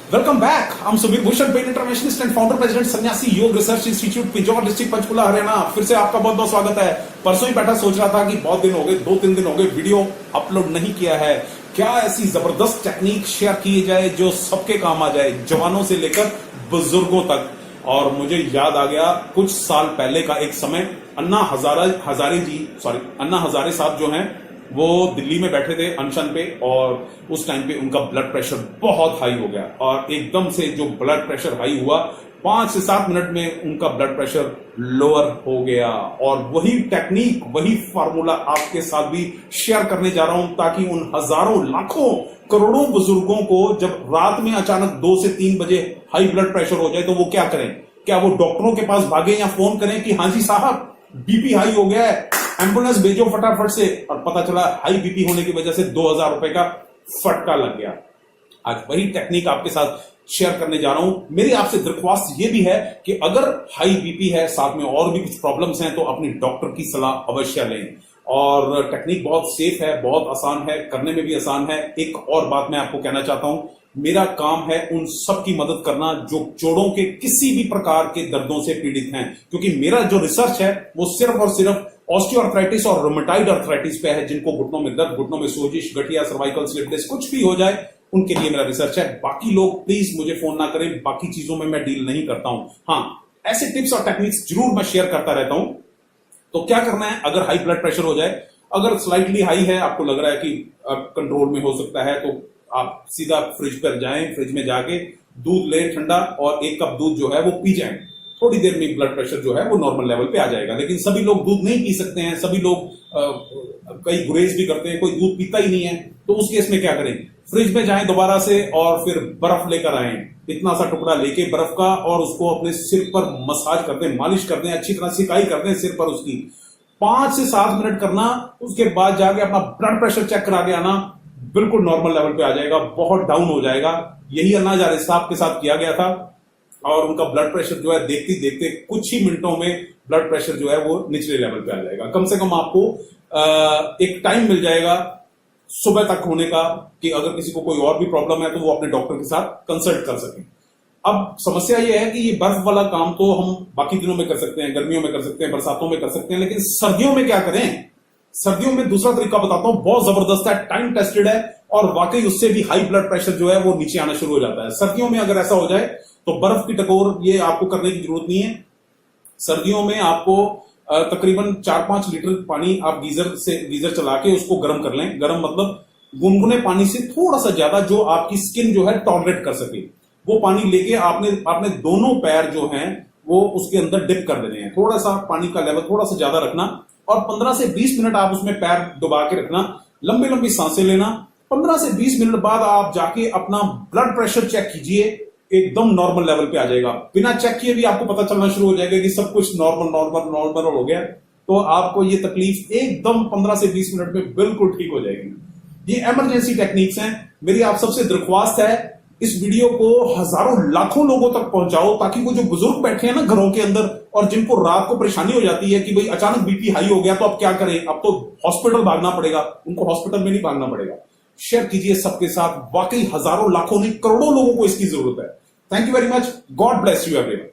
Welcome back. हम Subir Bhushan, pen internationalist and founder president Sanyasi Yog research institute Pinjore district Panchkula Haryana. फिर से आपका बहुत बहुत स्वागत है। परसों ही बैठा सोच रहा था कि बहुत दिन हो गए, 2-3 दिन हो गए वीडियो अपलोड नहीं किया है। क्या ऐसी जबरदस्त टेक्निक शेयर की जाए जो सबके काम आ जाए, जवानों से लेकर बुजुर्गों तक। और मुझे याद आ गया कुछ साल पहले का एक समय, अन्ना हजारे साहब जो हैं वो दिल्ली में बैठे थे अनशन पे, और उस टाइम पे उनका ब्लड प्रेशर बहुत हाई हो गया और एकदम से जो ब्लड प्रेशर हाई हुआ 5 से 7 मिनट में उनका ब्लड प्रेशर लोअर हो गया। और वही टेक्निक, वही फार्मूला आपके साथ भी शेयर करने जा रहा हूं, ताकि उन हजारों, लाखों, करोड़ों बुजुर्गों को जब रात में अचानक 2 से 3 बजे हाई ब्लड प्रेशर हो जाए तो वो क्या करें। क्या वो डॉक्टरों के पास भागे या फोन करें कि हाँ जी साहब बीपी हाई हो गया है, एम्बुलेंस भेजो फटाफट से, और पता चला हाई बीपी होने की वजह से 2000 रुपए का फटका लग गया। आज वही टेक्निक आपके साथ शेयर करने जा रहा हूं। मेरी आपसे दरख्वास्त ये भी है कि अगर हाई बीपी है, साथ में और भी कुछ प्रॉब्लम्स हैं, तो अपनी डॉक्टर की सलाह अवश्य लें। और टेक्निक बहुत सेफ है, बहुत आसान है, करने में भी आसान है। एक और बात मैं आपको कहना चाहता हूं, मेरा काम है उन सब की मदद करना जो जोड़ों के किसी भी प्रकार के दर्दों से पीड़ित हैं, क्योंकि मेरा जो रिसर्च है वो सिर्फ और सिर्फ ऑस्टियोआर्थराइटिस और रोमेटॉइड आर्थराइटिस पे है, जिनको घुटनों में दर्द, घुटनों में सोजिश, गठिया, सर्वाइकल स्लिप डिस्क कुछ भी हो जाए, उनके लिए मेरा रिसर्च है। बाकी लोग प्लीज मुझे फोन ना करें, बाकी चीजों में मैं डील नहीं करता हूं। हाँ, ऐसे टिप्स और टेक्निक्स जरूर मैं शेयर करता रहता हूं। तो क्या करना है अगर हाई ब्लड प्रेशर हो जाए, अगर स्लाइटली हाई है, आपको लग रहा है कि कंट्रोल में हो सकता है, तो आप सीधा फ्रिज पर जाएं, फ्रिज में जाके दूध लें ठंडा, और 1 कप दूध जो है वो पी जाएं। थोड़ी देर में ब्लड प्रेशर जो है वो नॉर्मल लेवल पे आ जाएगा। लेकिन सभी लोग दूध नहीं पी सकते हैं, सभी लोग कई गुरेज भी करते हैं, कोई दूध पीता ही नहीं है। तो उस केस में क्या करें, फ्रिज में जाएं दोबारा से और फिर बर्फ लेकर आए, इतना सा टुकड़ा लेके बर्फ का, और उसको अपने सिर पर मसाज कर दें, मालिश कर दें, अच्छी तरह सिकाई कर दें सिर पर उसकी। 5 से 7 मिनट करना, उसके बाद जाके अपना ब्लड प्रेशर चेक करा के आना, बिल्कुल नॉर्मल लेवल पे आ जाएगा, बहुत डाउन हो जाएगा। यही अन्ना हजारे साहब के साथ किया गया था, और उनका ब्लड प्रेशर जो है देखते देखते कुछ ही मिनटों में ब्लड प्रेशर जो है वो निचले लेवल पे आ जाएगा। कम से कम आपको एक टाइम मिल जाएगा सुबह तक होने का, कि अगर किसी को कोई और भी प्रॉब्लम है तो वो अपने डॉक्टर के साथ कंसल्ट कर सके। अब समस्या ये है कि ये बर्फ वाला काम तो हम बाकी दिनों में कर सकते हैं, गर्मियों में कर सकते हैं, बरसातों में कर सकते हैं, लेकिन सर्दियों में क्या करें। सर्दियों में दूसरा तरीका बताता हूं, बहुत जबरदस्त है, टाइम टेस्टेड है, और वाकई उससे भी हाई ब्लड प्रेशर जो है वो नीचे आना शुरू हो जाता है। सर्दियों में अगर ऐसा हो जाए तो बर्फ की टकोर ये आपको करने की जरूरत नहीं है। सर्दियों में आपको तकरीबन 4-5 लीटर पानी आप गीजर चला के उसको गर्म कर लें। गर्म मतलब गुनगुने पानी से थोड़ा सा ज्यादा, जो आपकी स्किन जो है टॉलरेट कर सके, वो पानी लेके आपने दोनों पैर जो हैं वो उसके अंदर डिप कर देने हैं। थोड़ा सा पानी का लेवल थोड़ा सा ज्यादा रखना, और 15 से 20 मिनट आप उसमें पैर डुबा के रखना, लंबी लंबी सांसें लेना। 15 से 20 मिनट बाद आप जाके अपना ब्लड प्रेशर चेक कीजिए, एकदम नॉर्मल लेवल पे आ जाएगा। बिना चेक किए भी आपको पता चलना शुरू हो जाएगा कि सब कुछ नॉर्मल हो गया। तो आपको ये तकलीफ एकदम 15 से 20 मिनट में बिल्कुल ठीक हो जाएगी। ये इमरजेंसी टेक्निक्स हैं। मेरी आप सबसे दरख्वास्त है, इस वीडियो को हजारों लाखों लोगों तक पहुंचाओ, ताकि वो जो बुजुर्ग बैठे हैं ना घरों के अंदर, और जिनको रात को परेशानी हो जाती है कि भाई अचानक बीपी हाई हो गया तो अब क्या करें, अब तो हॉस्पिटल भागना पड़ेगा, उनको हॉस्पिटल में नहीं भागना पड़ेगा। शेयर कीजिए सबके साथ, वाकई हजारों लाखों नहीं करोड़ों लोगों को इसकी जरूरत है। Thank you very much, God bless you everyone.